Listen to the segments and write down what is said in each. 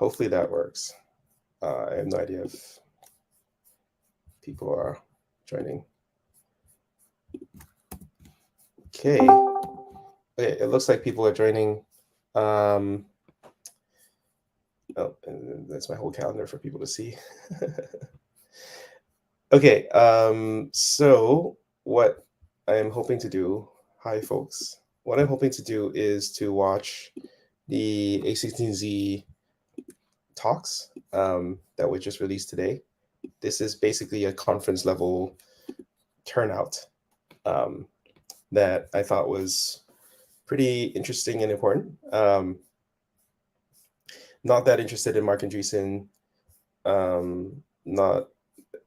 hopefully that works. I have no idea if people are joining. Okay. Okay, it looks like people are joining. Oh, and that's my whole calendar for people to see. Okay, so what I'm hoping to do, hi folks, what I'm hoping to do is to watch the a16z talks that were just released today. This is basically a conference level turnout that I thought was pretty interesting and important. Not that interested in Mark Andreessen. Not,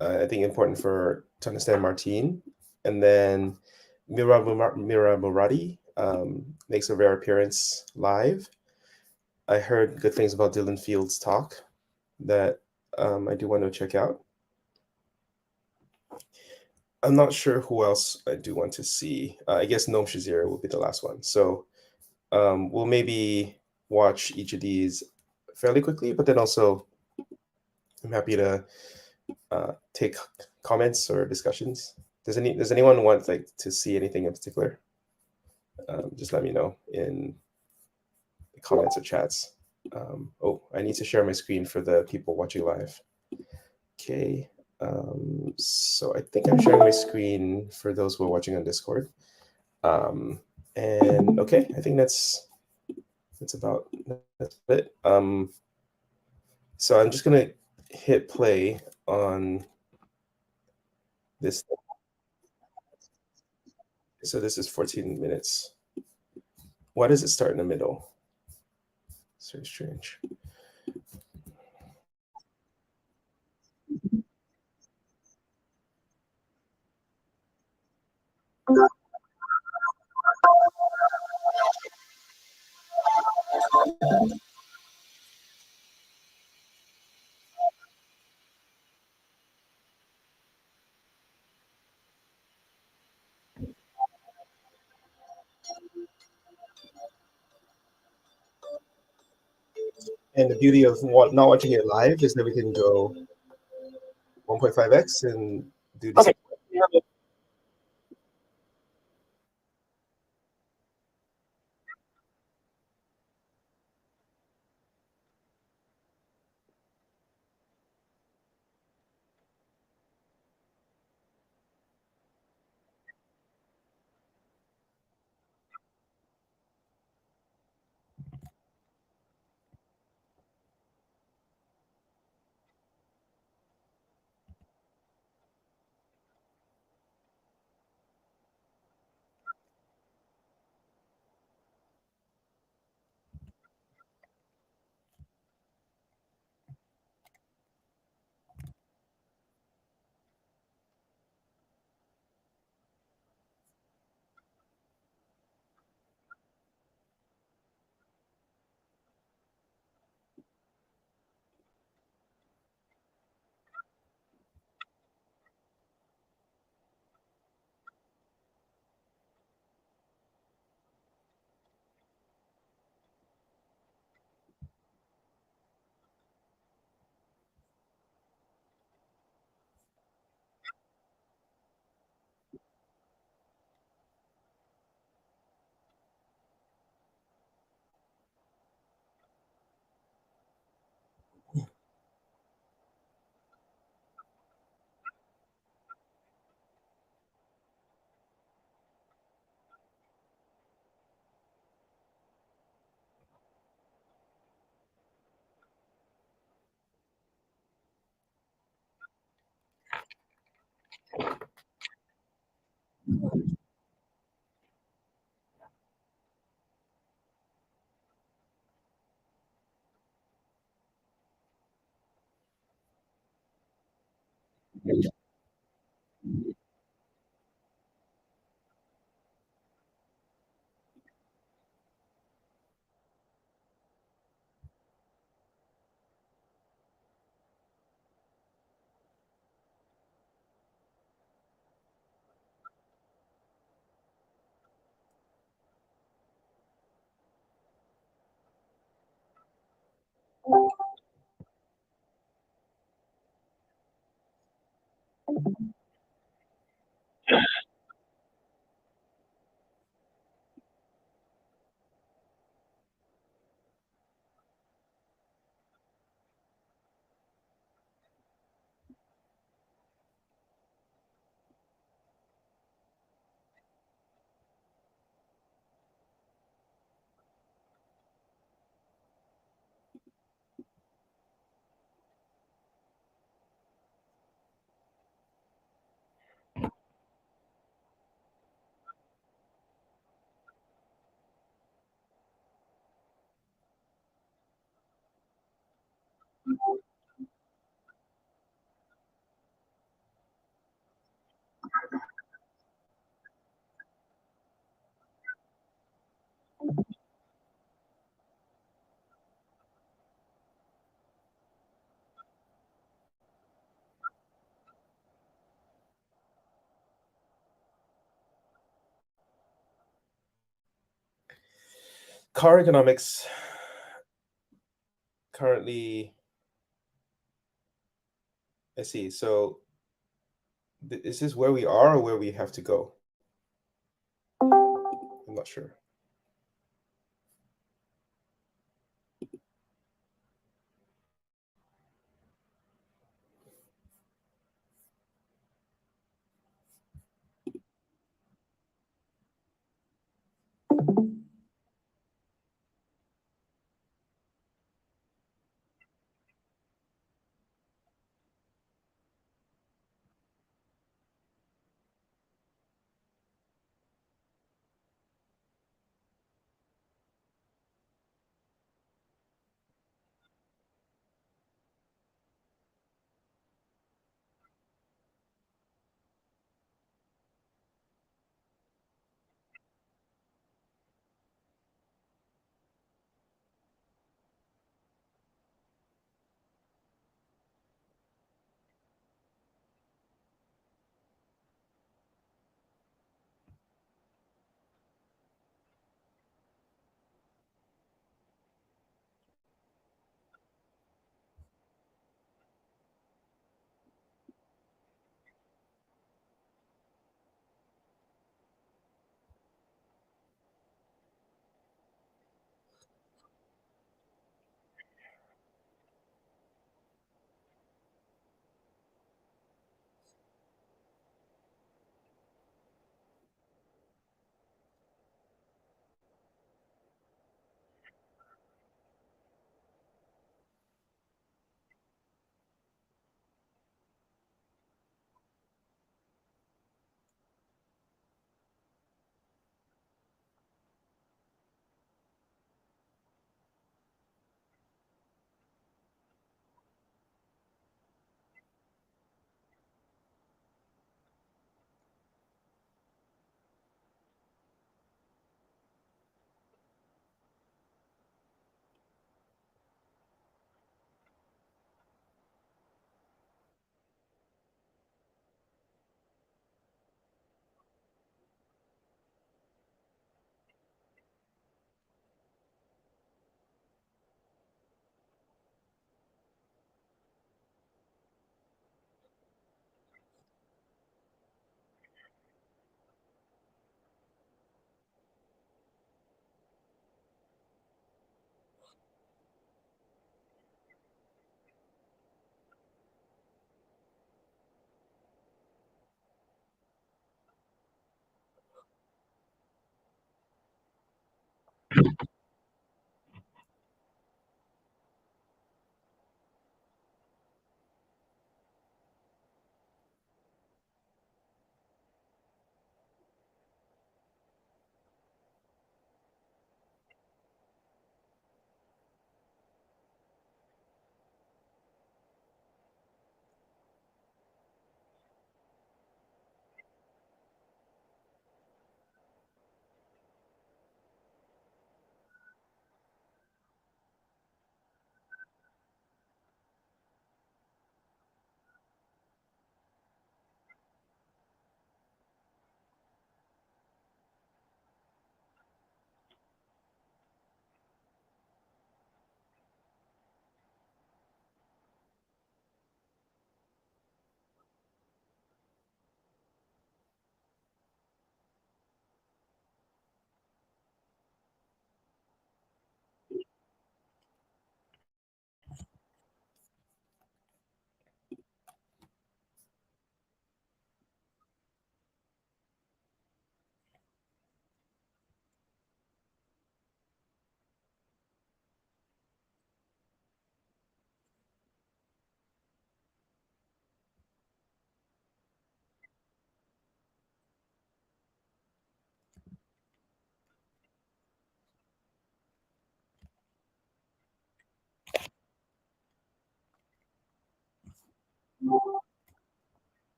I think, important to understand Martine. And then Mira Murati makes a rare appearance live. I heard good things about Dylan Field's talk that I do want to check out. I'm not sure who else I do want to see. I guess Noam Shazeer will be the last one. So we'll maybe watch each of these fairly quickly, but then also I'm happy to take comments or discussions. Does anyone want to see anything in particular? Just let me know in the comments or chats. Oh, I need to share my screen for the people watching live. Okay, so I think I'm sharing my screen for those who are watching on Discord. And okay, I think that's about it. So I'm just gonna hit play on this. So this is 14 minutes. Why does it start in the middle? It's very strange. And the beauty of not watching it live is that we can go 1.5x and do this. Okay. car economics currently, I see. So is this where we are or where we have to go? I'm not sure.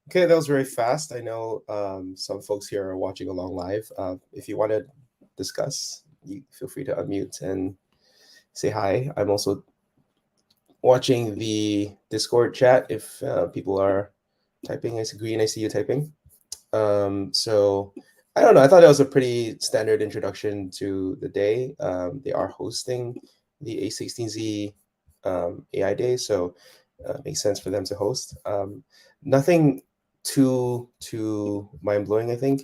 Okay, that was very fast. I know some folks here are watching along live. If you want to discuss, you feel free to unmute and say hi. I'm also watching the Discord chat if people are typing. I see Green, I see you typing. So I don't know. I thought that was a pretty standard introduction to the day. They are hosting the A16Z AI Day, so makes sense for them to host. Nothing too mind blowing. I think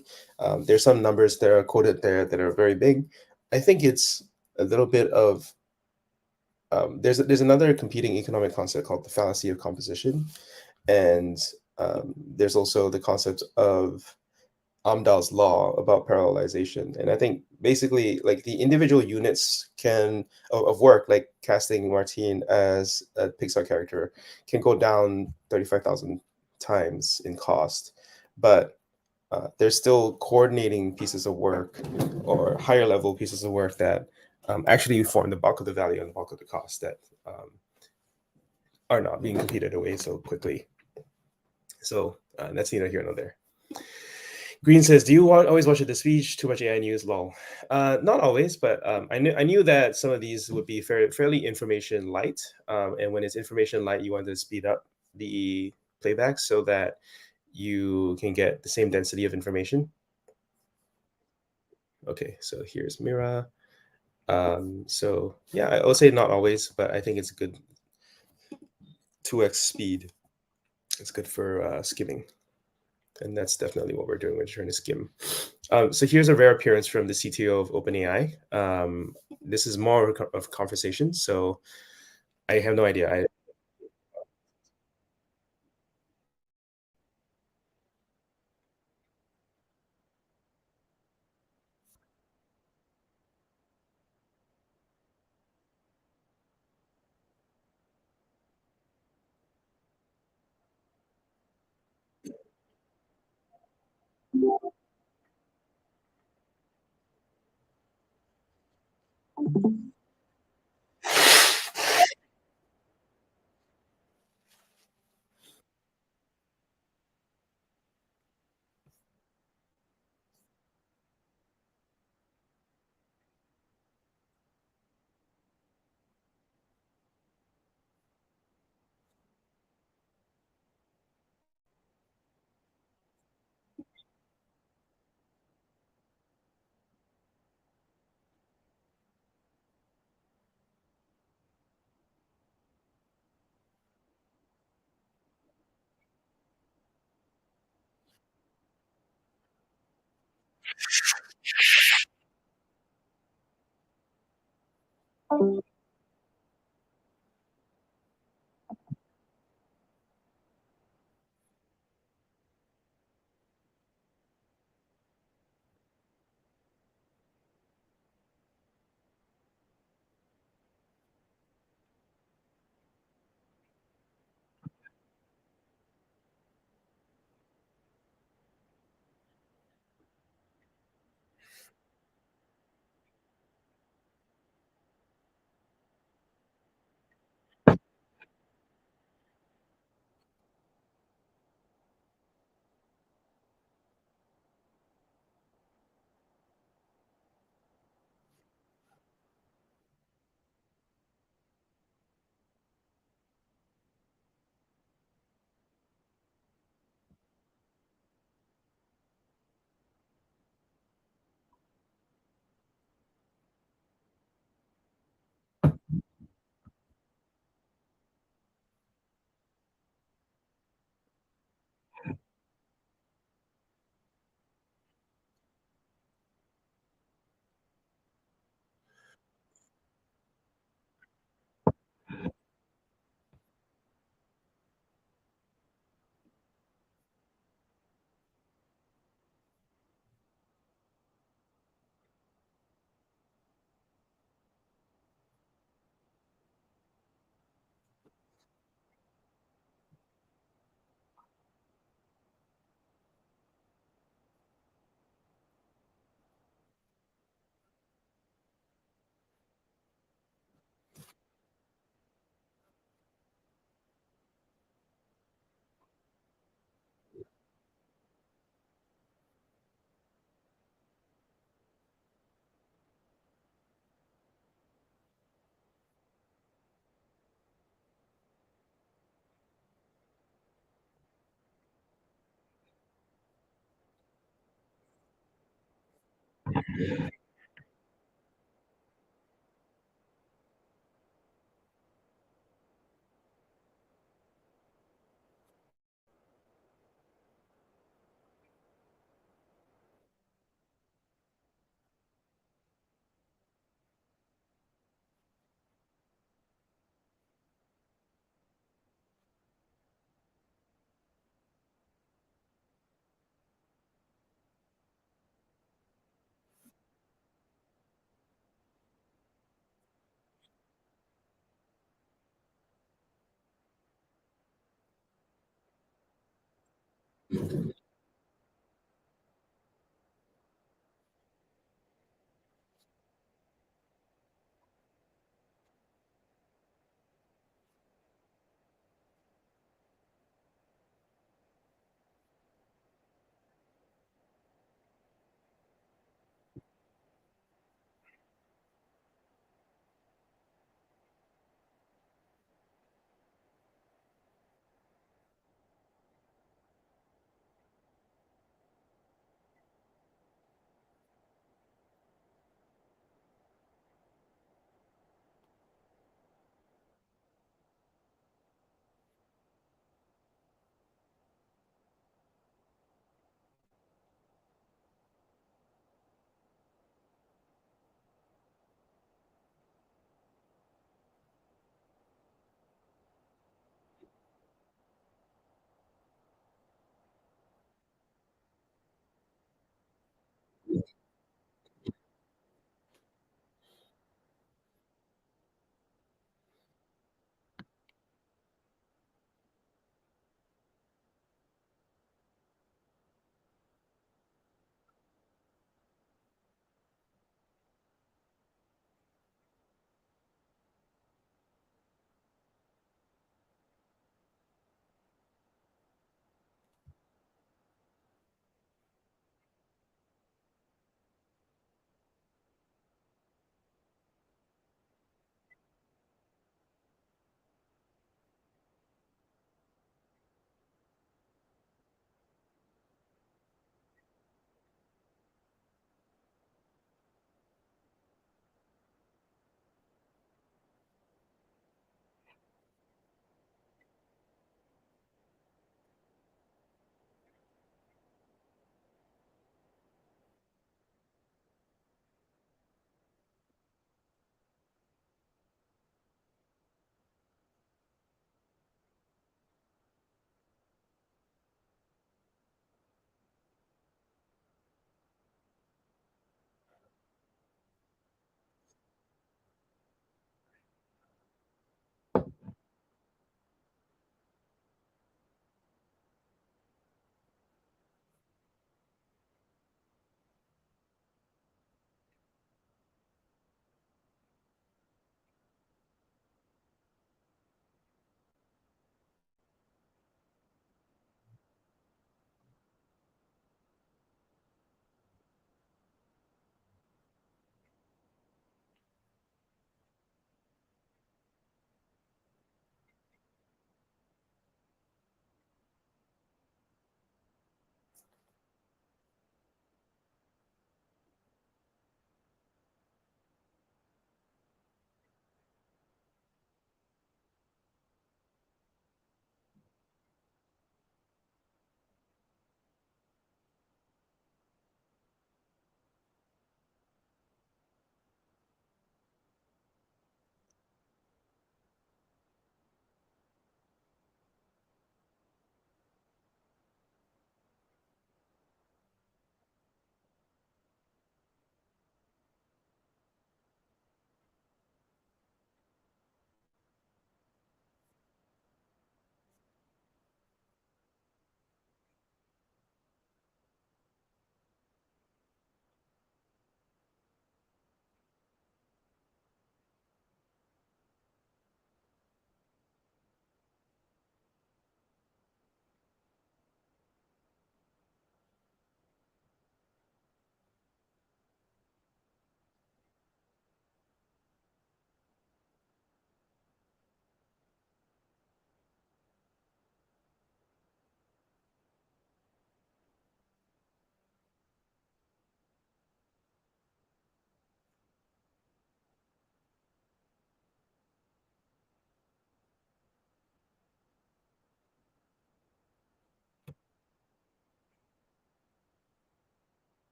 there's some numbers that are quoted there that are very big. I think it's a little bit of there's another competing economic concept called the fallacy of composition, and there's also the concept of Amdahl's law about parallelization. And I think basically like the individual units of work, like casting Martine as a Pixar character, can go down 35,000 times in cost. But there's still coordinating pieces of work or higher level pieces of work that actually form the bulk of the value and the bulk of the cost that are not being competed away so quickly. So that's neither here nor there. Green says, "Do you always watch the speech? Too much AI news, lol." Not always, but I knew that some of these would be fairly information light, and when it's information light, you want to speed up the playback so that you can get the same density of information. Okay, so here's Mira. So yeah, I will say not always, but I think it's a good 2x speed. It's good for skimming. And that's definitely what we're doing when trying to skim. So here's a rare appearance from the CTO of OpenAI. This is more of conversation, so I have no idea.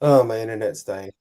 Oh, my internet's dying.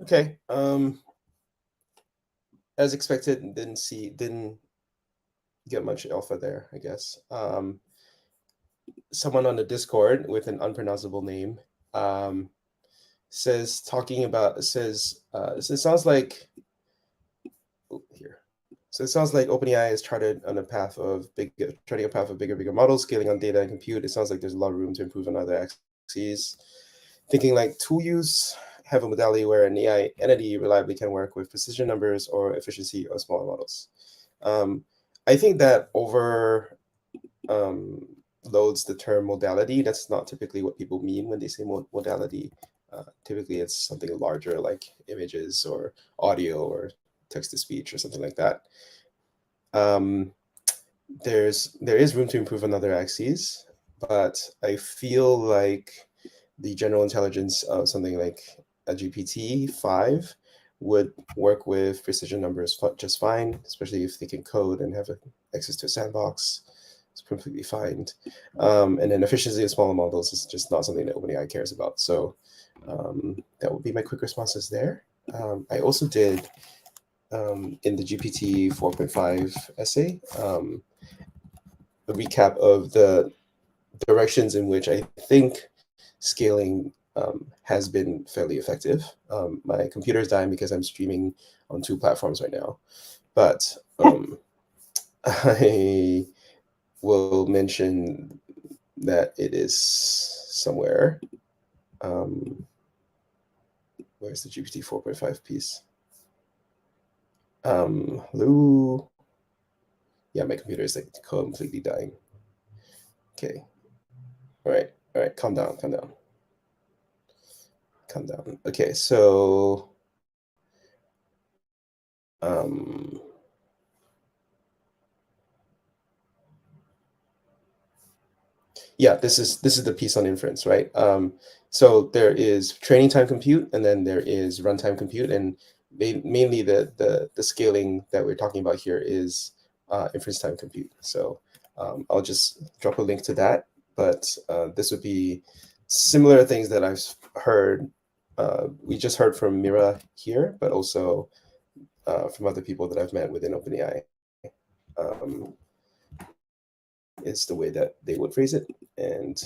Okay. As expected, didn't get much alpha there, I guess. Someone on the Discord with an unpronounceable name um, says talking about so it sounds like here. So it sounds like OpenAI is charted on a path of charting a path of bigger models, scaling on data and compute. It sounds like there's a lot of room to improve on other axes. Thinking like tool use, have a modality where an AI entity reliably can work with precision numbers or efficiency of smaller models. I think that over loads the term modality. That's not typically what people mean when they say modality. Typically, it's something larger like images or audio or text to speech or something like that. Um, there is room to improve on other axes, but I feel like the general intelligence of something like a GPT-5 would work with precision numbers just fine, especially if they can code and have access to a sandbox. It's completely fine. And then efficiency of smaller models is just not something that OpenAI cares about. So that would be my quick responses there. I also did in the GPT 4.5 essay a recap of the directions in which I think scaling has been fairly effective. My computer is dying because I'm streaming on 2 platforms right now, but I will mention that it is somewhere. Where's the GPT 4.5 piece? Hello? Yeah, my computer is like completely dying. Okay. All right, calm down. Okay, so um, yeah, this is the piece on inference, right? So there is training time compute, and then there is runtime compute, and mainly the scaling that we're talking about here is inference time compute. So I'll just drop a link to that, but this would be similar things that I've heard. We just heard from Mira here, but also from other people that I've met within OpenAI. Is the way that they would phrase it, and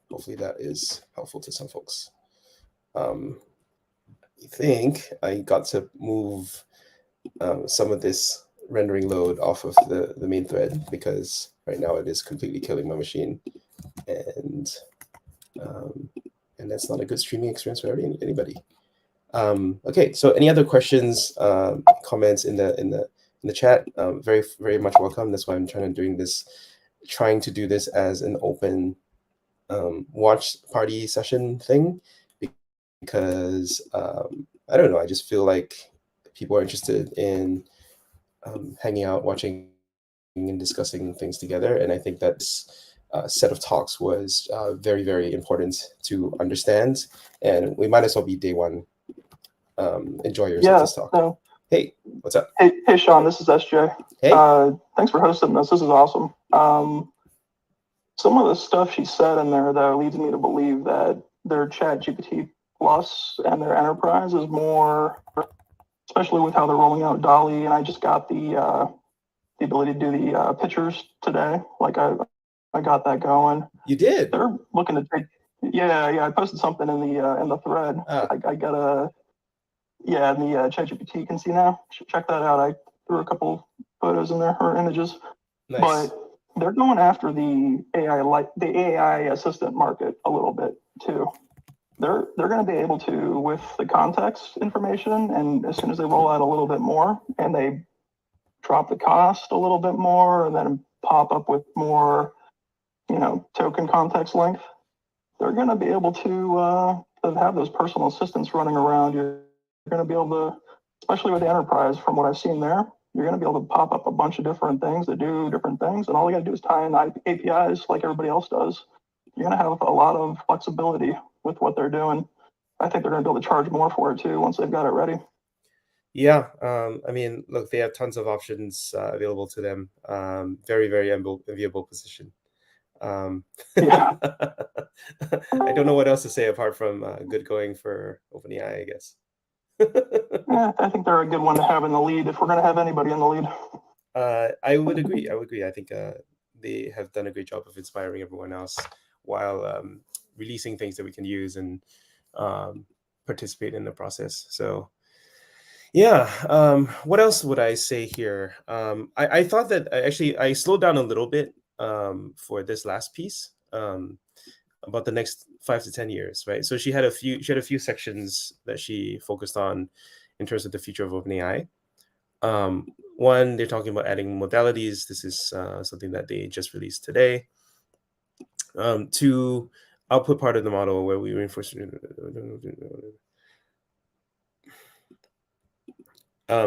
hopefully that is helpful to some folks. I think I got to move some of this rendering load off of the main thread because right now it is completely killing my machine, and that's not a good streaming experience for anybody. Okay, so any other questions, comments in the chat? Very much welcome. That's why I'm trying to do this as an open watch party session thing, because I don't know, I just feel like people are interested in hanging out, watching, and discussing things together. And I think that this set of talks was very important to understand. And we might as well be day one enjoyers of this talk. So, hey, what's up? Hey, Sean, this is SJ. Hey. Thanks for hosting this. This is awesome. Some of the stuff she said in there, though, leads me to believe that their Chat GPT Plus and their Enterprise is more, especially with how they're rolling out DALL-E. And I just got the ability to do the pictures today. Like I got that going. You did? They're looking to take. Yeah. I posted something in the thread. I got a. Yeah, and the ChatGPT you can see now. Check that out. I threw a couple photos in there or images. Nice. But they're going after the AI assistant market a little bit too. they're going to be able to, with the context information, and as soon as they roll out a little bit more and they drop the cost a little bit more and then pop up with more, token context length, they're going to be able to have those personal assistants running around. You're going to be able to, especially with the enterprise, from what I've seen there, you're going to be able to pop up a bunch of different things that do different things, and all you got to do is tie in APIs like everybody else does. You're going to have a lot of flexibility with what they're doing. I think they're going to be able to charge more for it too once they've got it ready. Yeah, I mean, look, they have tons of options available to them. Very, very enviable position. Yeah. I don't know what else to say apart from good going for OpenAI, I guess. Yeah, I think they're a good one to have in the lead if we're going to have anybody in the lead. I would agree. I think they have done a great job of inspiring everyone else while releasing things that we can use and participate in the process. So yeah, what else would I say here? I thought that I slowed down a little bit for this last piece about the next 5 to 10 years, right? So she had a few sections that she focused on in terms of the future of OpenAI. One, they're talking about adding modalities. This is something that they just released today. Two, output part of the model where we reinforce.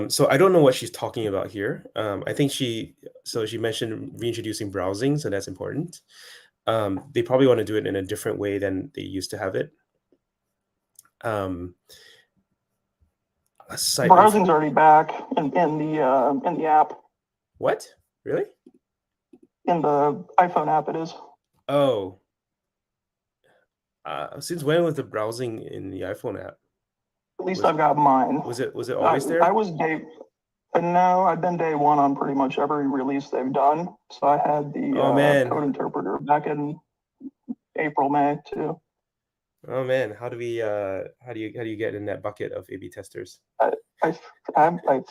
So I don't know what she's talking about here. I think she mentioned reintroducing browsing, so that's important. They probably want to do it in a different way than they used to have it. Browsing's already back in the app. What? Really? In the iPhone app, it is. Oh. Since when was the browsing in the iPhone app? At least I've got mine. Was it always there? I was no, I've been day one on pretty much every release they've done. So I had the code interpreter back in April, May too. Oh man, how do you get in that bucket of A/B testers? I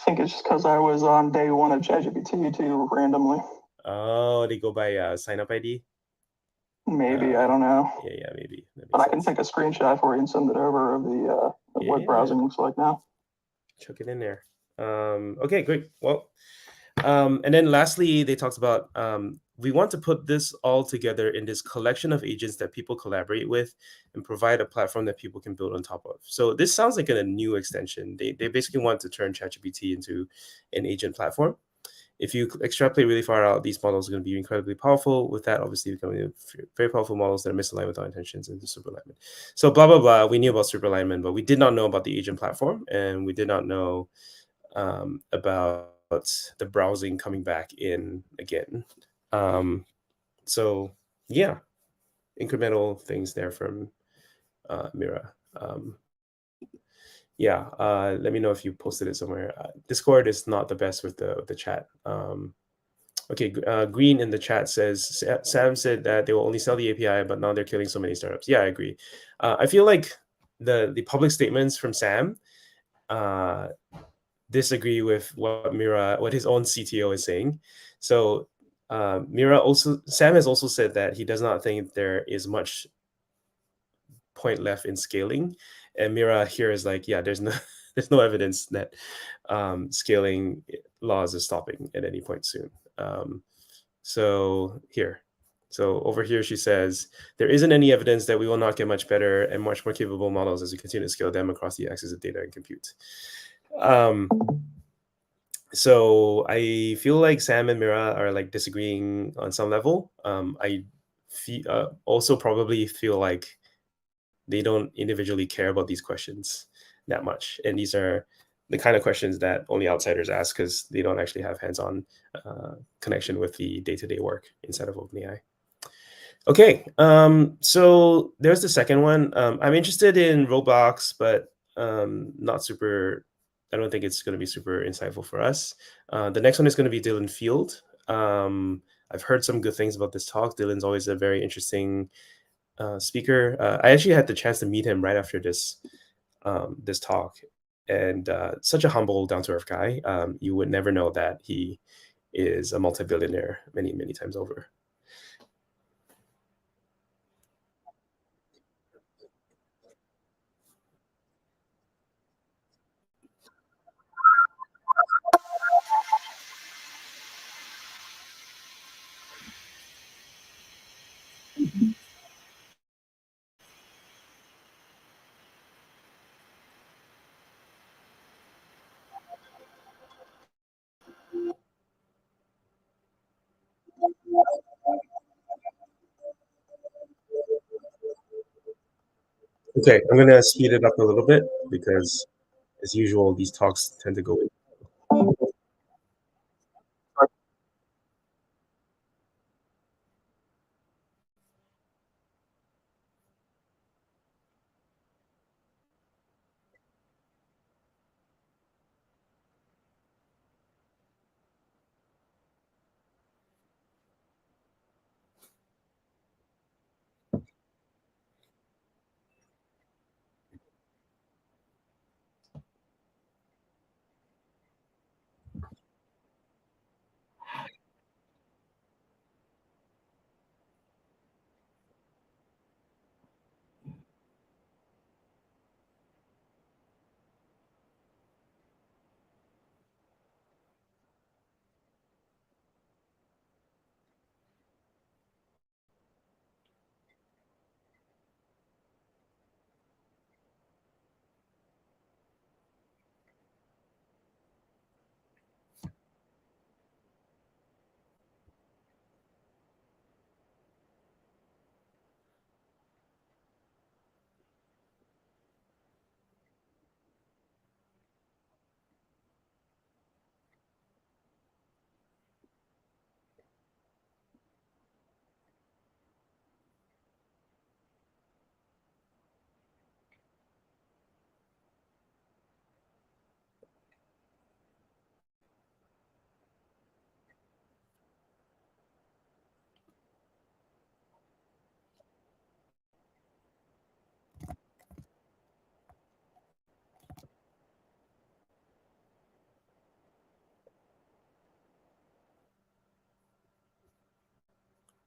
think it's just because I was on day one of ChatGPT too randomly. Oh, they go by sign up ID? Maybe, I don't know. Yeah, maybe. But I can take a screenshot for you and send it over of the what browsing looks like now. Chuck it in there. Okay, great. Well, and then lastly, they talked about we want to put this all together in this collection of agents that people collaborate with and provide a platform that people can build on top of. So this sounds like a new extension. They basically want to turn ChatGPT into an agent platform. If you extrapolate really far out, these models are going to be incredibly powerful. With that, obviously, becoming very powerful models that are misaligned with our intentions into super alignment. So blah, blah, blah. We knew about super alignment, but we did not know about the agent platform, and we did not know about the browsing coming back in again. So yeah, incremental things there from Mira. Yeah, let me know if you posted it somewhere. Discord is not the best with the chat. Okay, Green in the chat says Sam said that they will only sell the API, but now they're killing so many startups. Yeah, I agree. I feel like the public statements from Sam disagree with what his own CTO is saying. So Sam has also said that he does not think there is much point left in scaling, and Mira here is like, yeah, there's no evidence that scaling laws is stopping at any point soon. So over here she says there isn't any evidence that we will not get much better and much more capable models as we continue to scale them across the axis of data and compute. So I feel like Sam and Mira are like disagreeing on some level. I also probably feel like they don't individually care about these questions that much. And these are the kind of questions that only outsiders ask because they don't actually have hands-on connection with the day-to-day work inside of OpenAI. Okay, so there's the second one. I'm interested in Roblox, but not super. I don't think it's going to be super insightful for us. The next one is going to be Dylan Field. I've heard some good things about this talk. Dylan's always a very interesting speaker. I actually had the chance to meet him right after this talk, and such a humble, down-to-earth guy. You would never know that he is a multi-billionaire many times over. Okay, I'm gonna speed it up a little bit because, as usual, these talks tend to go.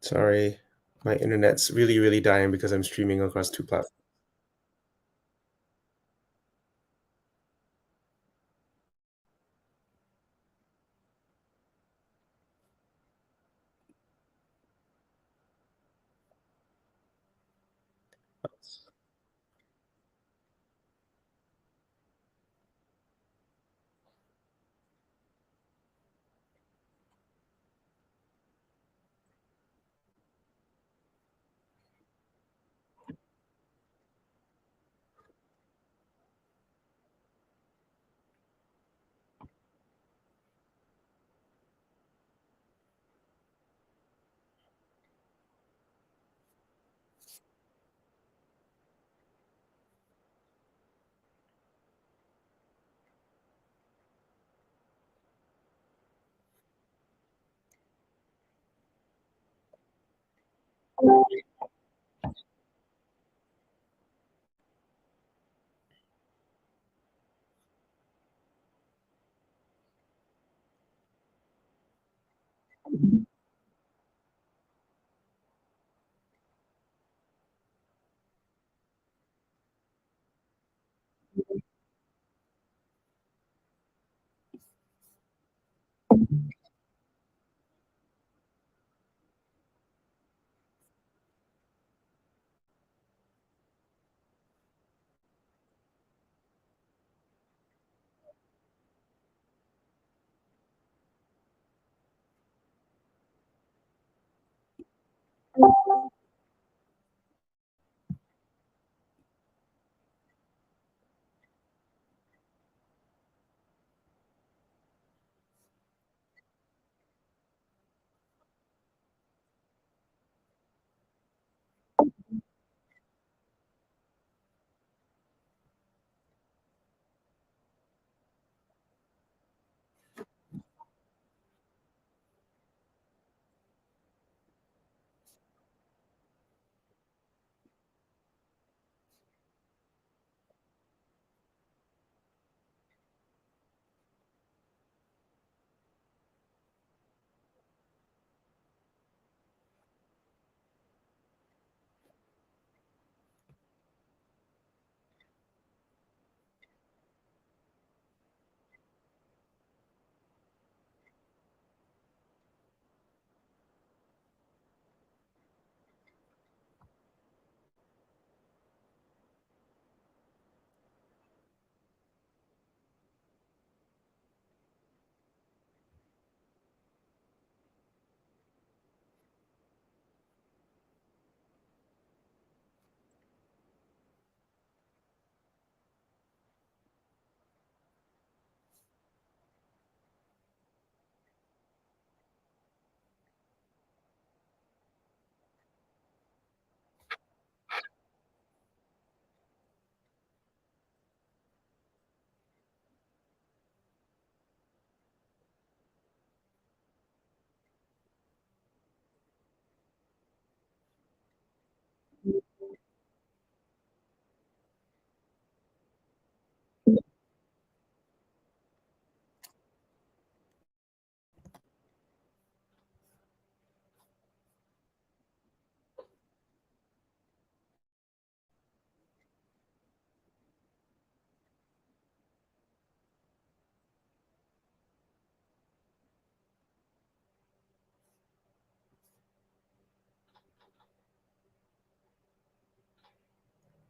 Sorry, my internet's really, really dying because I'm streaming across two platforms.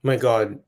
My God.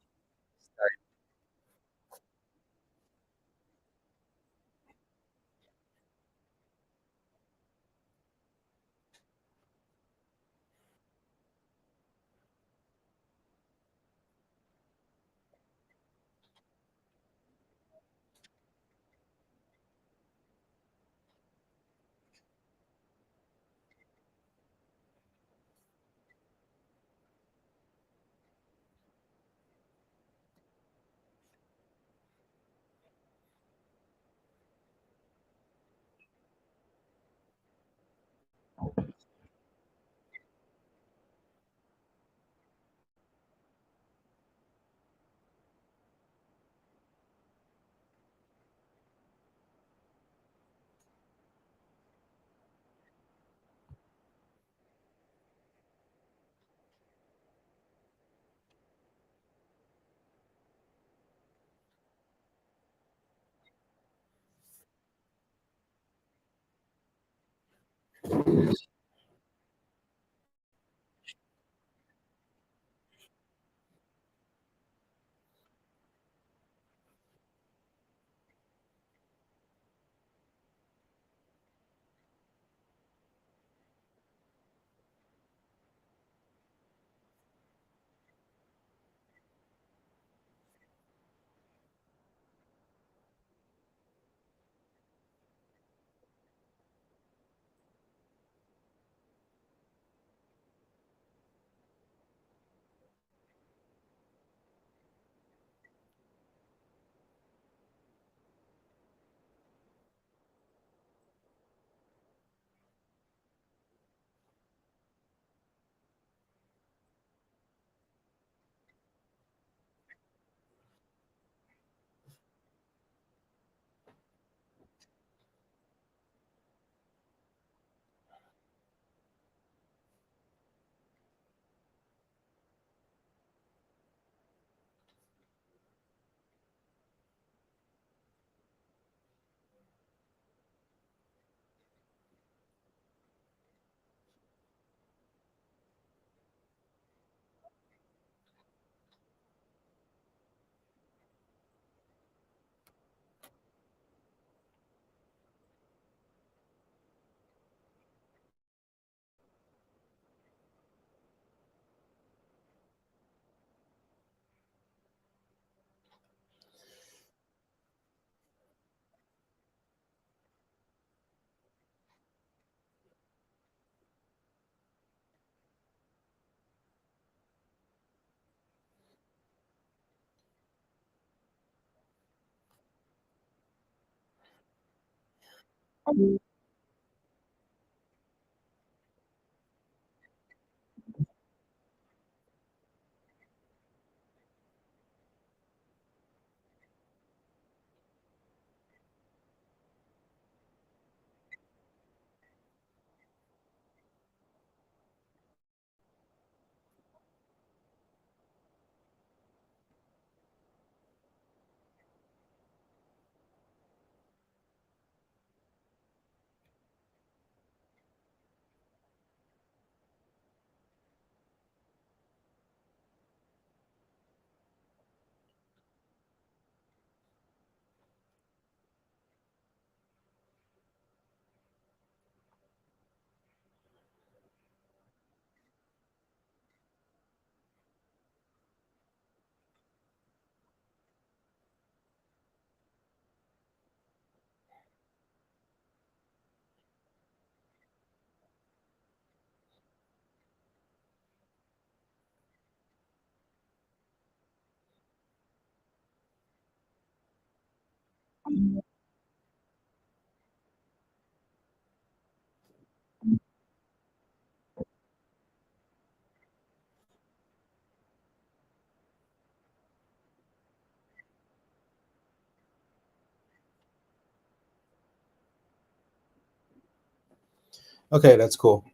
Okay, that's cool.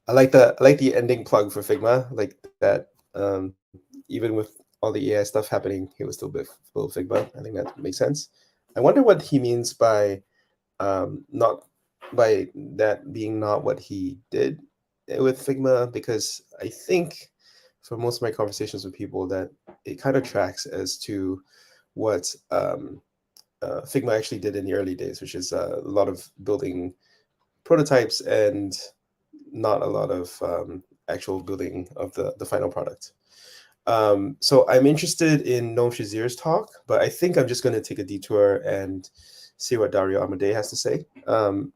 I like the ending plug for Figma, like that. Even with all the AI stuff happening, he was still build Figma. I think that makes sense. I wonder what he means by not by that being not what he did. with Figma because I think for most of my conversations with people that it kind of tracks as to what Figma actually did in the early days, which is a lot of building prototypes and not a lot of actual building of the final product. So I'm interested in Noam Shazeer's talk, but I think I'm just going to take a detour and see what Dario Amodei has to say.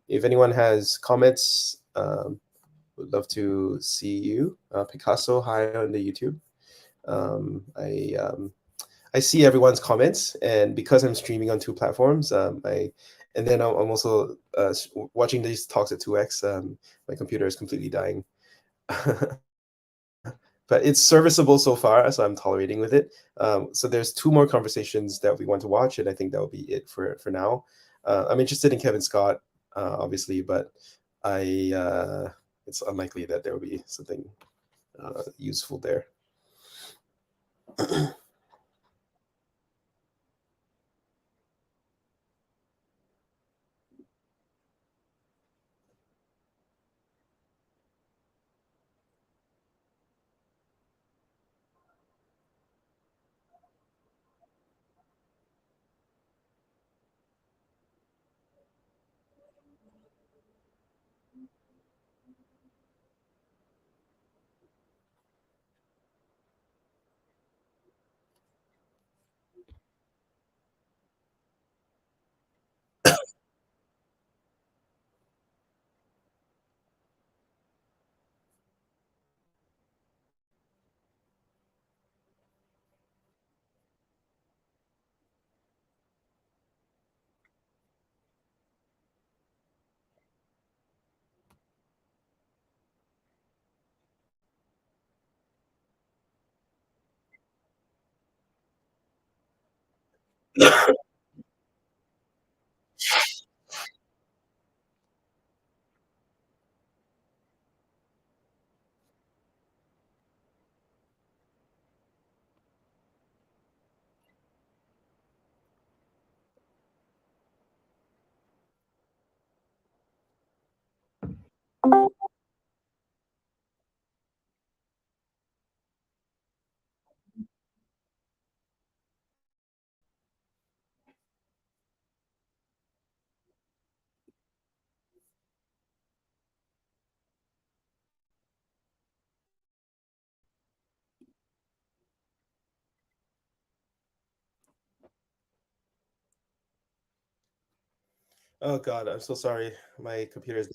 If anyone has comments, would love to see you. Picasso, hi on the YouTube. Um, I um, I see everyone's comments, and because I'm streaming on two platforms, and then I'm also watching these talks at 2x. My computer is completely dying. But it's serviceable so far, so I'm tolerating with it. So there's two more conversations that we want to watch, and I think that will be it for now. I'm interested in Kevin Scott, obviously, but it's unlikely that there will be something useful there. Oh God, I'm so sorry. My computer is.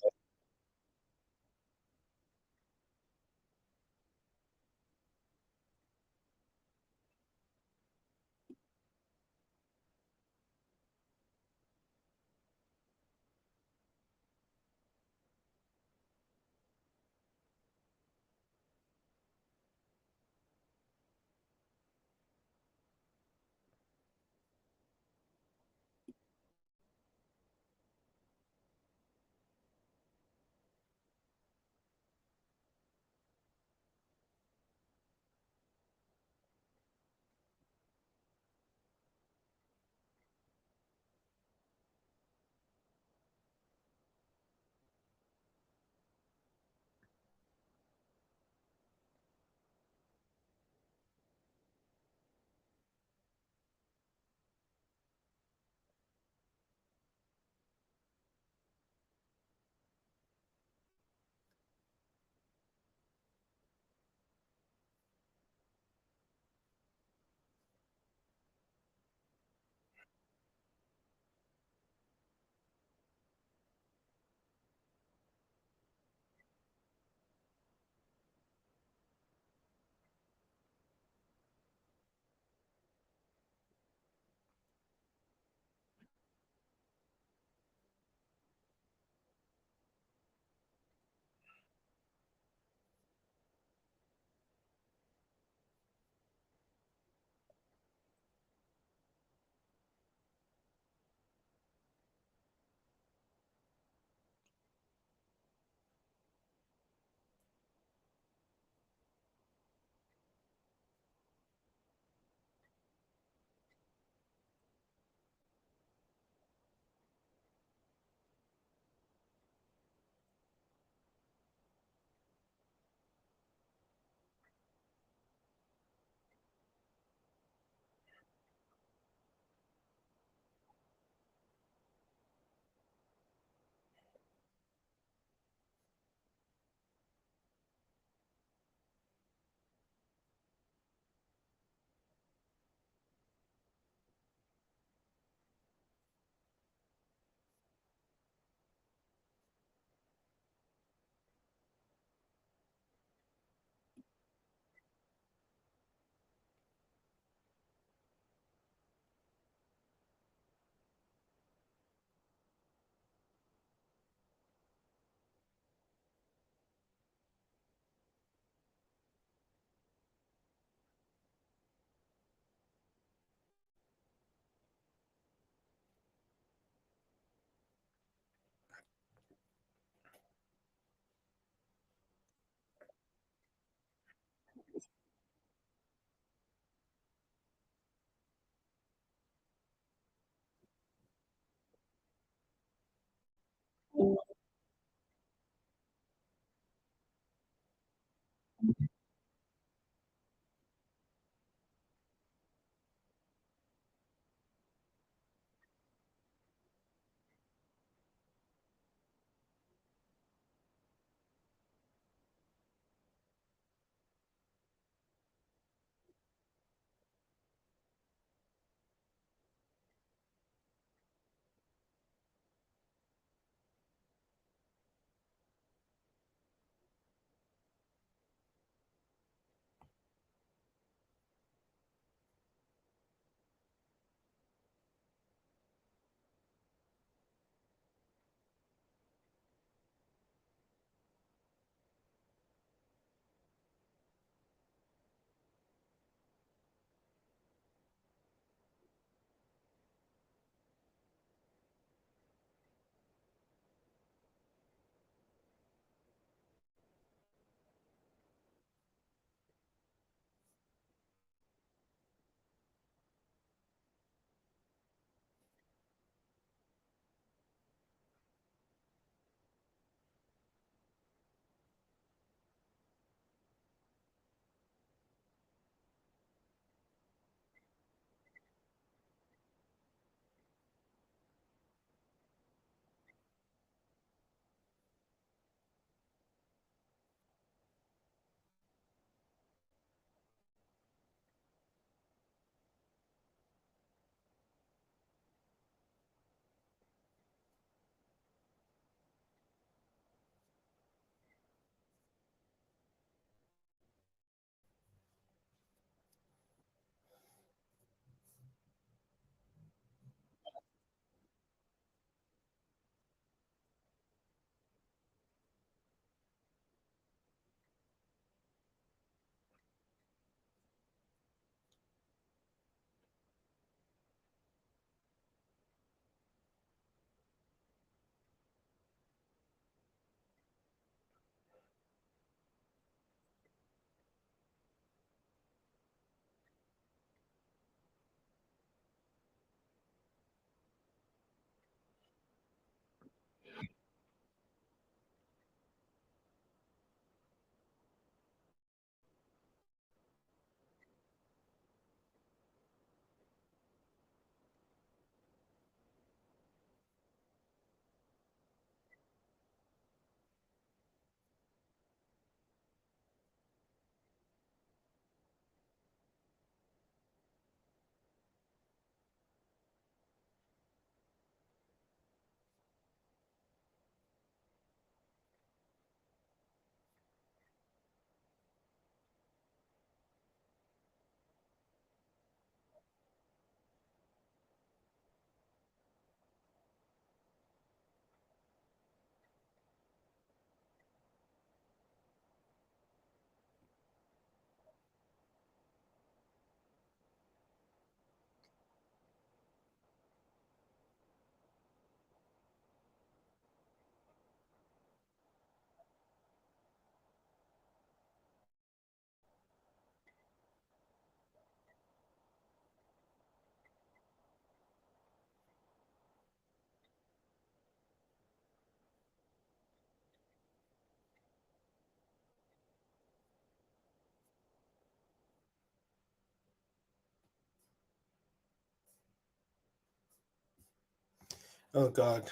Oh God,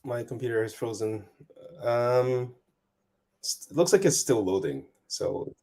my computer is frozen. Um, it looks like it's still loading. So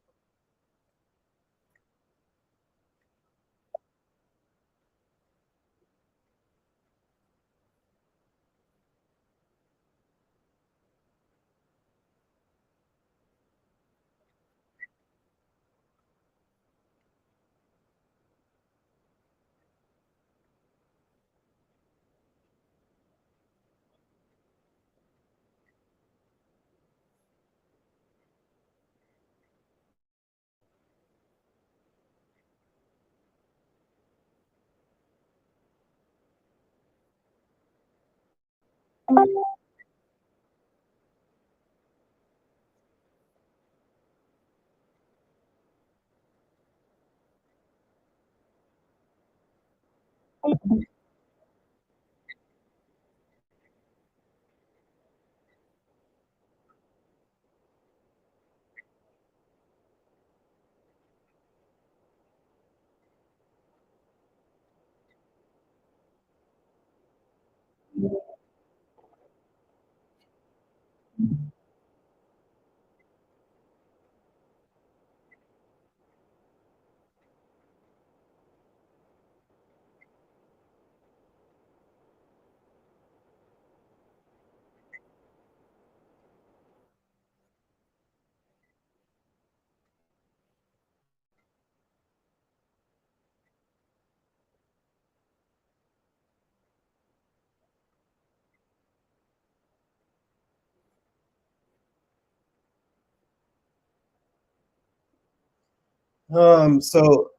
so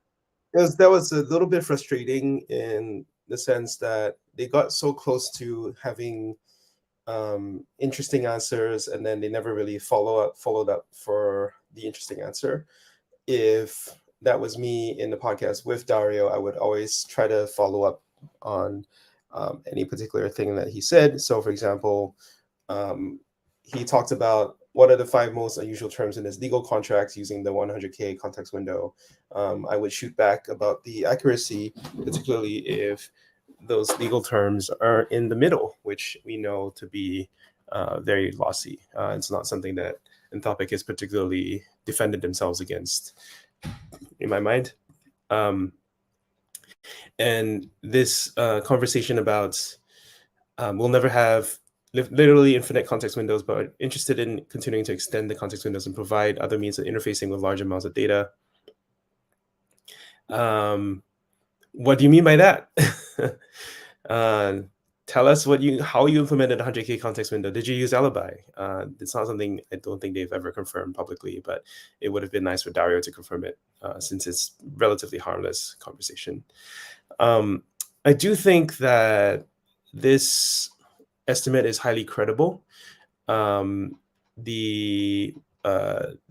that was a little bit frustrating in the sense that they got so close to having interesting answers, and then they never really followed up for the interesting answer. If that was me in the podcast with Dario, I would always try to follow up on any particular thing that he said. So, for example, um, he talked about what are the 5 most unusual terms in his legal contracts using the 100K context window. I would shoot back about the accuracy, particularly if those legal terms are in the middle, which we know to be very lossy. It's not something that Anthropic has particularly defended themselves against, in my mind. Um, and this conversation about we'll never have literally infinite context windows, but are interested in continuing to extend the context windows and provide other means of interfacing with large amounts of data. What do you mean by that? uh, Tell us how you implemented a 100K context window. Did you use Alibi? It's not something I don't think they've ever confirmed publicly, but it would have been nice for Dario to confirm it since it's relatively harmless conversation. I do think that this estimate is highly credible. Um, the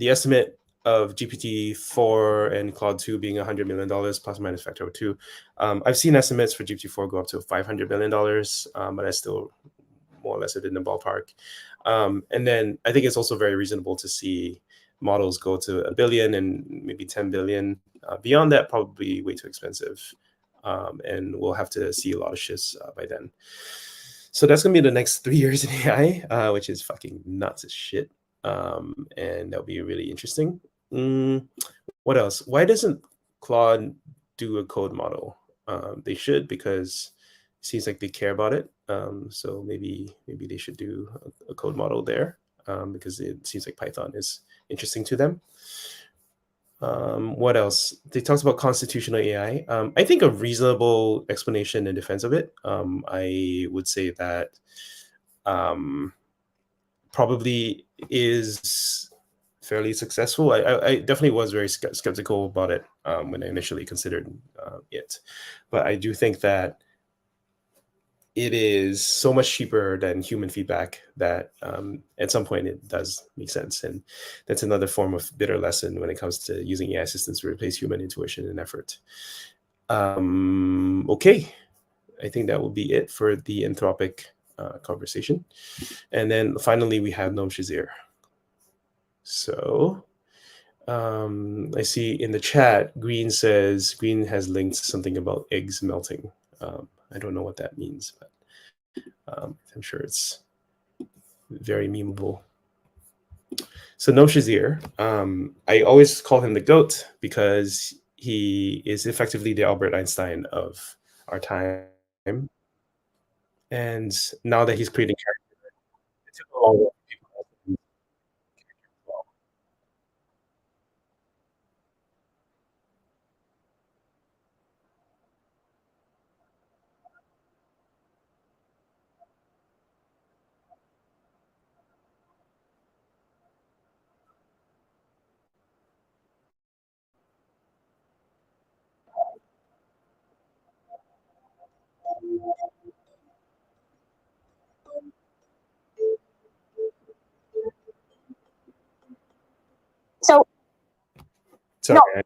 estimate of GPT-4 and Claude 2 being $100 million plus or minus factor of 2. I've seen estimates for GPT-4 go up to $500 million, but that's still more or less within the ballpark. And then I think it's also very reasonable to see models go to 1 billion and maybe 10 billion. Beyond that, probably way too expensive. And we'll have to see a lot of shifts by then. So that's gonna be the next 3 years in AI, which is fucking nuts as shit. And that'll be really interesting. What else? Why doesn't Claude do a code model? They should, because it seems like they care about it. So maybe they should do a code model there, because it seems like Python is interesting to them. What else? They talked about constitutional AI. I think a reasonable explanation in defense of it. I would say that probably is fairly successful. I definitely was very skeptical about it when I initially considered it, but I do think that it is so much cheaper than human feedback that at some point it does make sense. And that's another form of bitter lesson when it comes to using AI assistants to replace human intuition and effort. Okay, I think that will be it for the Anthropic conversation. And then finally, we have Noam Shazeer. So I see in the chat, Green has linked something about eggs melting. I don't know what that means, but I'm sure it's very memeable. So no Shazeer. I always call him the GOAT because he is effectively the Albert Einstein of our time. And now that he's creating characters, it took a long while for people to also do characters as well. So Sorry, no,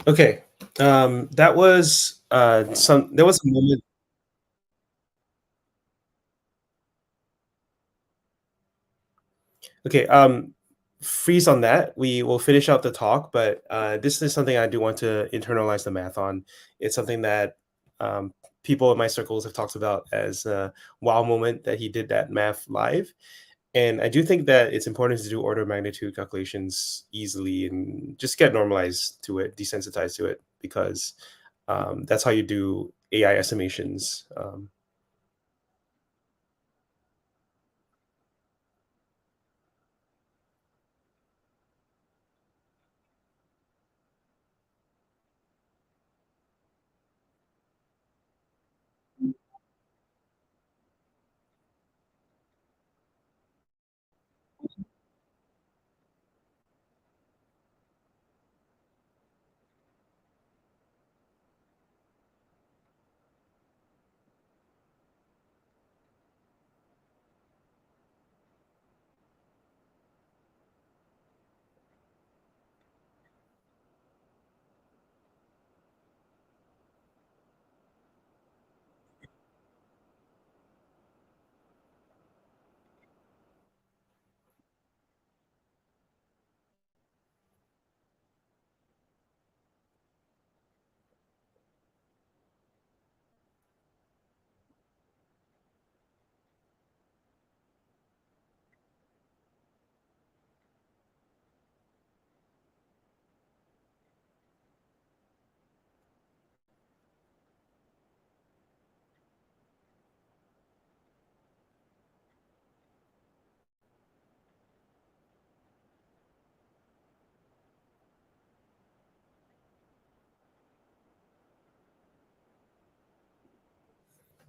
Okay. That was there was a moment. Okay, freeze on that. We will finish out the talk, but this is something I do want to internalize the math on. It's something that people in my circles have talked about as a wow moment that he did that math live. And I do think that it's important to do order of magnitude calculations easily and just get normalized to it, desensitized to it, because that's how you do AI estimations.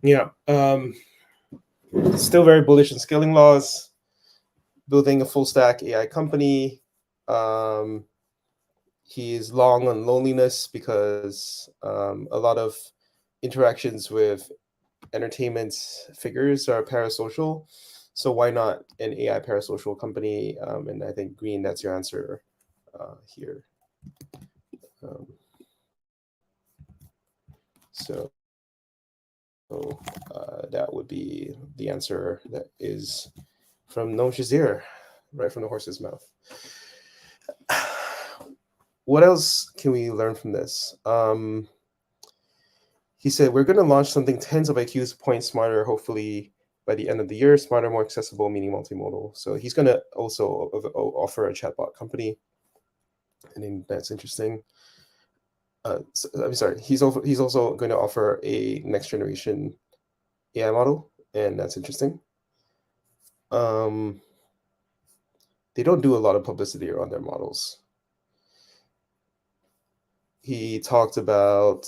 Yeah, still very bullish on scaling laws, building a full stack AI company. Um, He's long on loneliness because a lot of interactions with entertainment figures are parasocial. So why not an AI parasocial company? And I think Green, that's your answer here. Um, so that would be the answer that is from Noam Shazeer, right from the horse's mouth. What else can we learn from this? He said, we're going to launch something tens of IQs points smarter, hopefully by the end of the year. Smarter, more accessible, meaning multimodal. So he's going to also offer a chatbot company. I think that's interesting. I'm sorry. He's also going to offer a next generation AI model, and that's interesting. They don't do a lot of publicity around their models. He talked about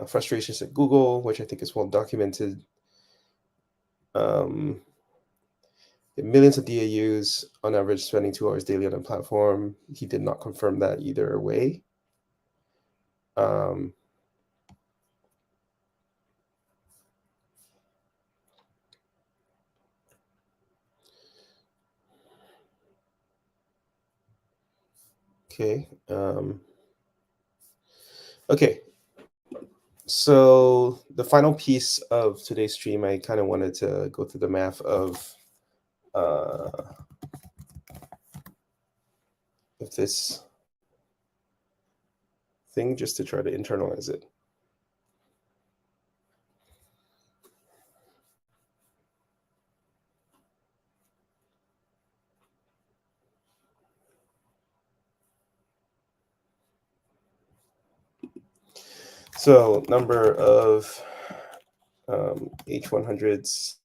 frustrations at Google, which I think is well documented. Um, Millions of DAUs on average spending 2 hours daily on the platform. He did not confirm that either way. Um, okay. Okay. So the final piece of today's stream, I kind of wanted to go through the math uh, of this thing just to try to internalize it. So number of H100s.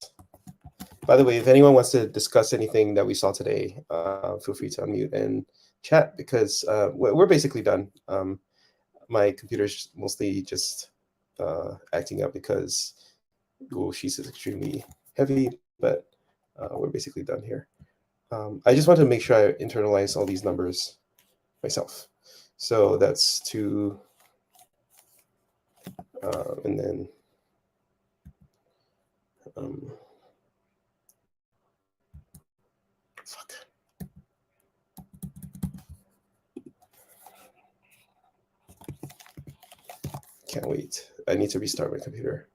By the way, if anyone wants to discuss anything that we saw today, feel free to unmute and chat because we're basically done. My computer's mostly just acting up because Google Sheets is extremely heavy, but we're basically done here. I just want to make sure I internalize all these numbers myself. So that's 2, and then fuck. wait, I need to restart my computer.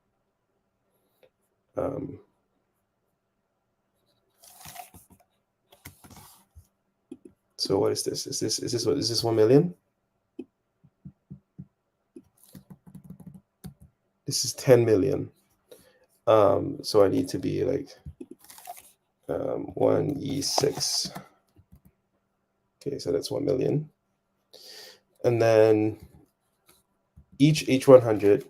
So what is this? Is this 1 million? This is 10 million. So I need to be like 1E6. Okay, so that's 1 million. And then each H100.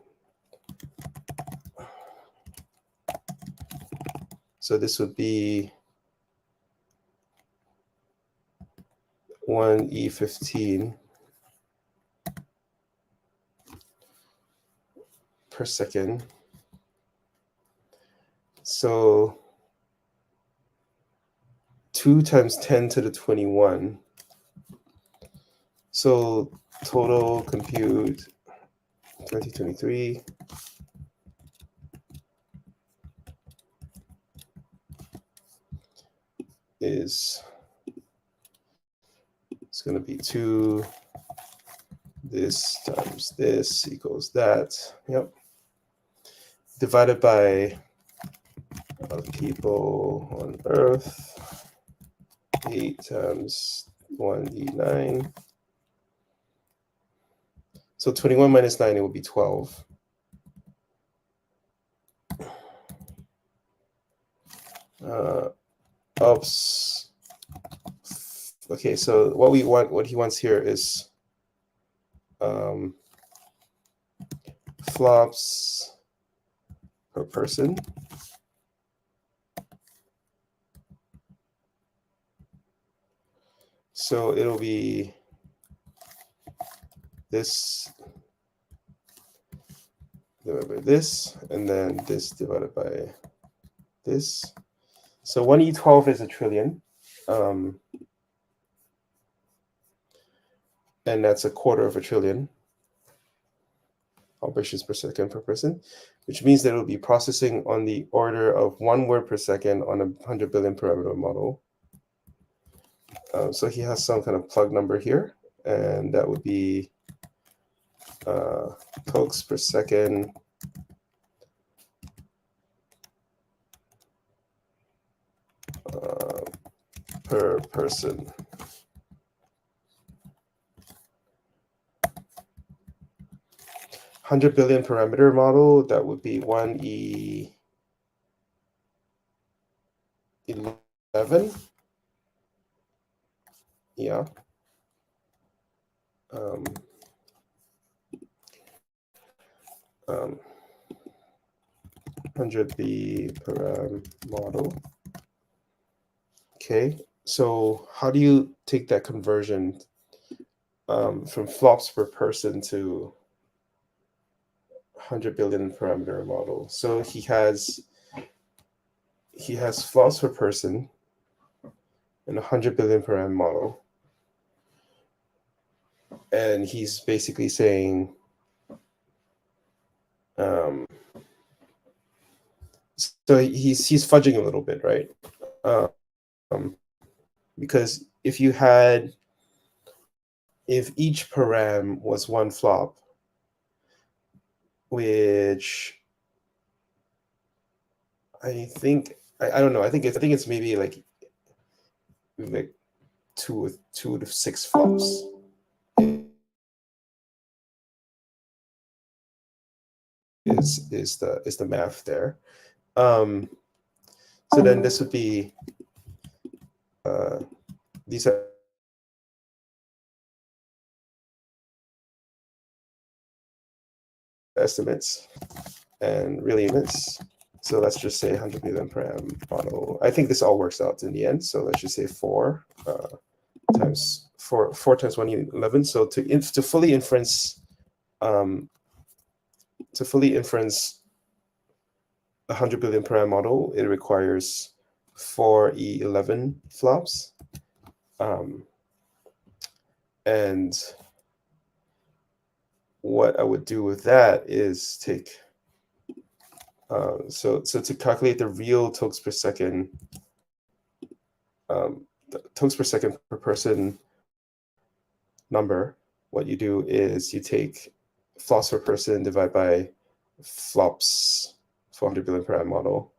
So this would be 1E15 per second. So 2 times 10 to the 21. So total compute 2023 is, it's going to be 2 this times this equals that. Yep. Divided by people on Earth, 8 times 1D9. So 21 minus 9, it would be 12. Oops. Okay, so what he wants here is flops per person. So it'll be this divided by this, and then this divided by this. So 1E12 is a trillion. And that's 1/4 of a trillion operations per second per person, which means that it'll be processing on the order of 1 word per second on a 100 billion parameter model. So he has some kind of plug number here, and that would be tokes per second per person. $100 billion parameter model, that would be 1E11. Yeah. 100B param model. Okay, so how do you take that conversion from flops per person to 100 billion parameter model? So he has flops per person in a 100 billion param model, and he's basically saying so he's fudging a little bit, right? Because if each param was 1 flop, which I think I don't know. I think it's maybe like 2 to 6 flops. Is the math there? So then this would be these are estimates and real units. So let's just say 100 billion param model. I think this all works out in the end. So let's just say 4 times 4 times 111. So to fully inference a 100 billion param model, it requires 4E11 flops. And what I would do with that is take so to calculate the real tokes per second, the tokes per second per person number, what you do is you take flops per person divided by flops 400 billion per eye model.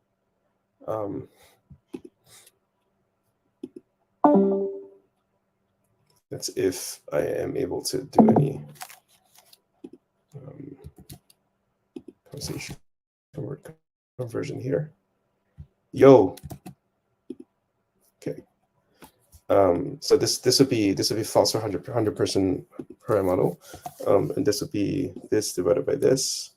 That's if I am able to do any conversation conversion here. Yo. Okay. So this would be false for 100 person per eye model, and this would be this divided by this.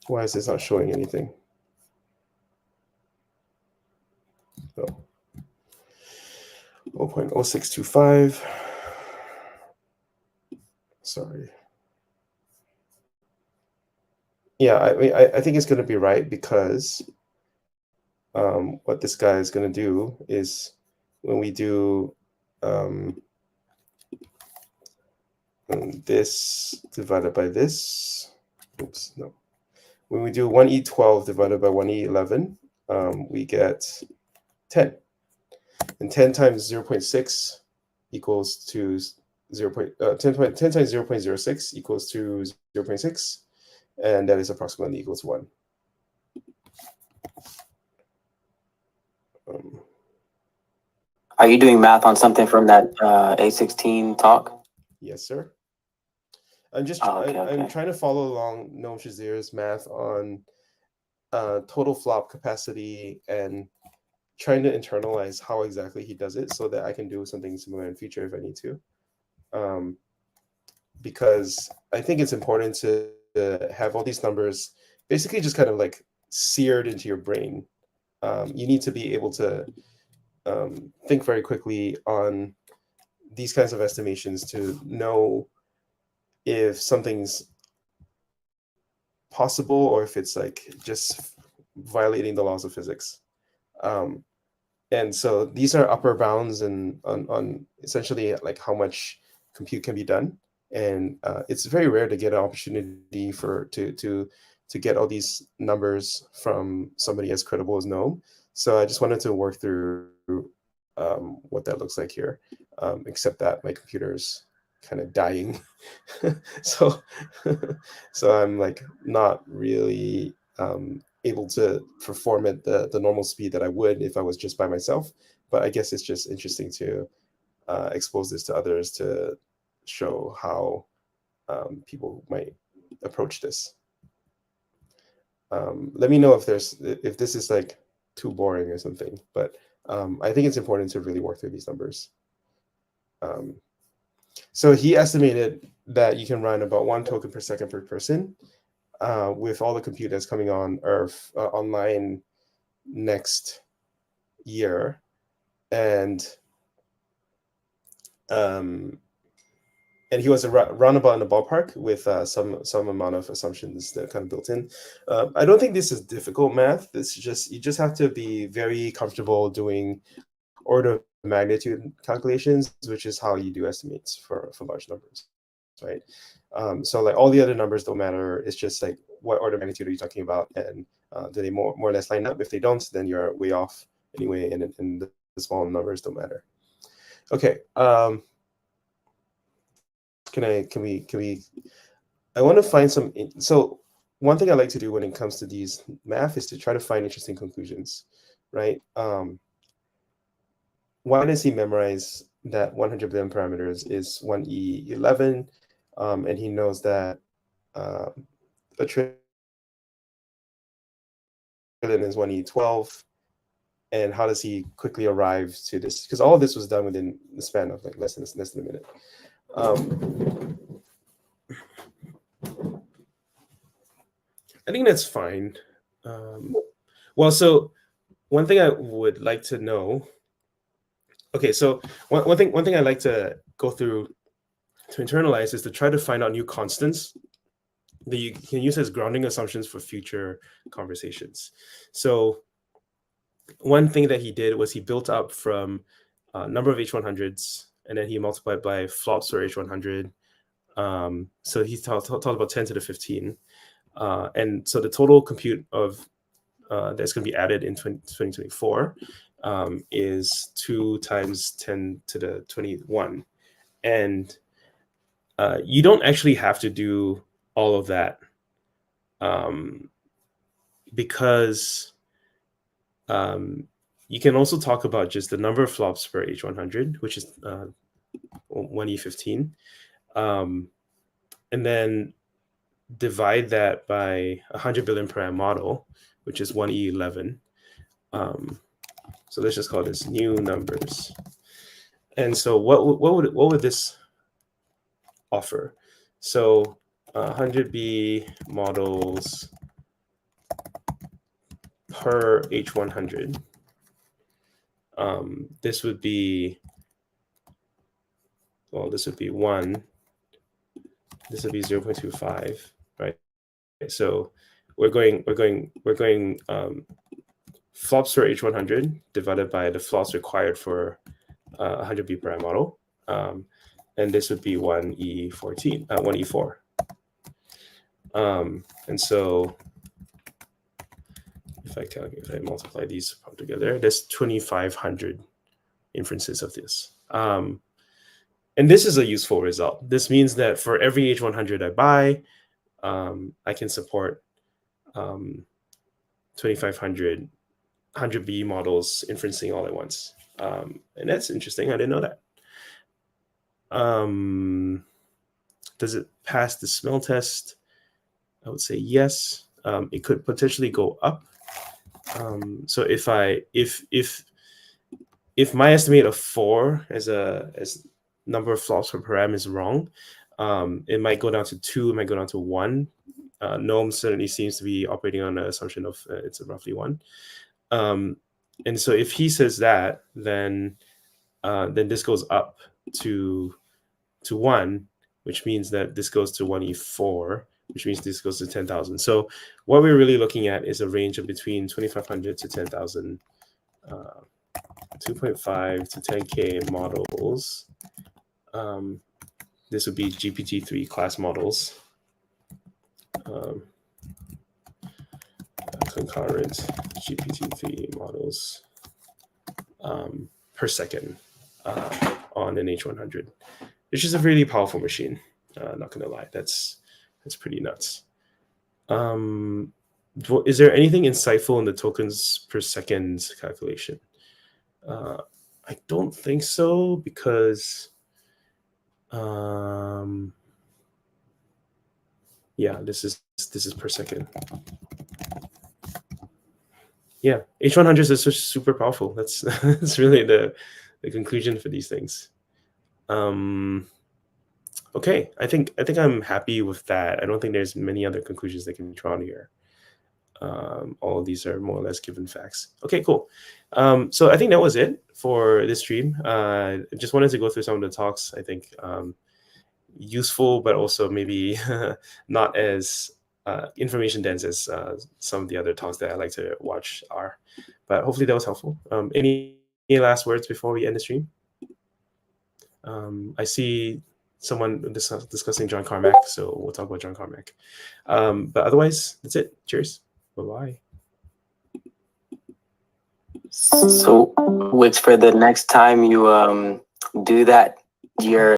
Why is this not showing anything? Oh. 0.0625. Sorry. Yeah, I think it's going to be right, because what this guy is going to do is when we do this divided by this, oops, no. When we do 1E12 divided by 1E11, we get 10. And 10 times 0.6 equals to 10 times 0.06 equals to 0.6, and that is approximately equals 1. Are you doing math on something from that A16 talk? Yes, sir. I'm just okay. I'm trying to follow along Noam Shazeer's math on total flop capacity and trying to internalize how exactly he does it so that I can do something similar in future if I need to. Because I think it's important to have all these numbers basically just kind of like seared into your brain. You need to be able to think very quickly on these kinds of estimations to know if something's possible or if it's like just violating the laws of physics. And so these are upper bounds and on essentially like how much compute can be done. And it's very rare to get an opportunity to get all these numbers from somebody as credible as Noam. So I just wanted to work through what that looks like here, except that my computer's kind of dying. so I'm like not really able to perform at the normal speed that I would if I was just by myself. But I guess it's just interesting to expose this to others to show how people might approach this. Let me know if this is like too boring or something, but I think it's important to really work through these numbers. So he estimated that you can run about 1 token per second per person with all the compute that's coming on Earth online next year, and he was roundabout in the ballpark with some amount of assumptions that are kind of built in. I don't think this is difficult math. It's just you just have to be very comfortable doing order of magnitude calculations, which is how you do estimates for large numbers, right? So like all the other numbers don't matter. It's just like what order of magnitude are you talking about, and do they more or less line up? If they don't, then you're way off anyway, and the small numbers don't matter. Okay. Can we? I want to find some. So one thing I like to do when it comes to these math is to try to find interesting conclusions, right? Why does he memorize that 100 billion parameters is 1E11, and he knows that a trillion is 1E12, and how does he quickly arrive to this? Because all of this was done within the span of like less than a minute. I think that's fine. Well, so one thing I would like to know. Okay, so one thing I like to go through to internalize is to try to find out new constants that you can use as grounding assumptions for future conversations. So one thing that he did was he built up from number of H100s, and then he multiplied by flops for H100. So he talked about 10 to the 15. And so the total compute of that's going to be added in 2024 is 2 times 10 to the 21. And you don't actually have to do all of that because you can also talk about just the number of flops per H100, which is 1E15. And then divide that by 100 billion param model, which is 1E11. So let's just call this new numbers. And so what would this offer? So 100B models per H100. This would be, well, this would be 1. This would be 0.25, right? So we're going flops per H100 divided by the flops required for 100B per model. And this would be 1E14, 1E4. And so if I multiply these together, there's 2,500 inferences of this. And this is a useful result. This means that for every H100 I buy, I can support 2,500 100B models inferencing all at once. And that's interesting. I didn't know that. Does it pass the smell test? I would say yes. It could potentially go up. So if my estimate of 4 as number of flops per param is wrong, it might go down to 2. It might go down to 1. Noam certainly seems to be operating on an assumption of it's roughly 1. And so if he says that, then this goes up to 1, which means that this goes to 1E4, which means this goes to 10,000. So what we're really looking at is a range of between 2,500 to 10,000, 2.5 to 10K models. This would be GPT-3 class models. Concurrent GPT-3 models per second on an H100, which is a really powerful machine. Not gonna lie, that's pretty nuts. Is there anything insightful in the tokens per second calculation? I don't think so, because yeah, this is per second. Yeah, H100s is just super powerful. That's that's really the conclusion for these things. Okay, I think I'm happy with that. I don't think there's many other conclusions that can be drawn here. All of these are more or less given facts. Okay, cool. So I think that was it for this stream. I just wanted to go through some of the talks. I think useful, but also maybe not as information dense as some of the other talks that I like to watch are. But hopefully that was helpful. Any last words before we end the stream? I see someone discussing John Carmack, so we'll talk about John Carmack. But otherwise, that's it. Cheers. Bye-bye. So, Wix, for the next time you do that, your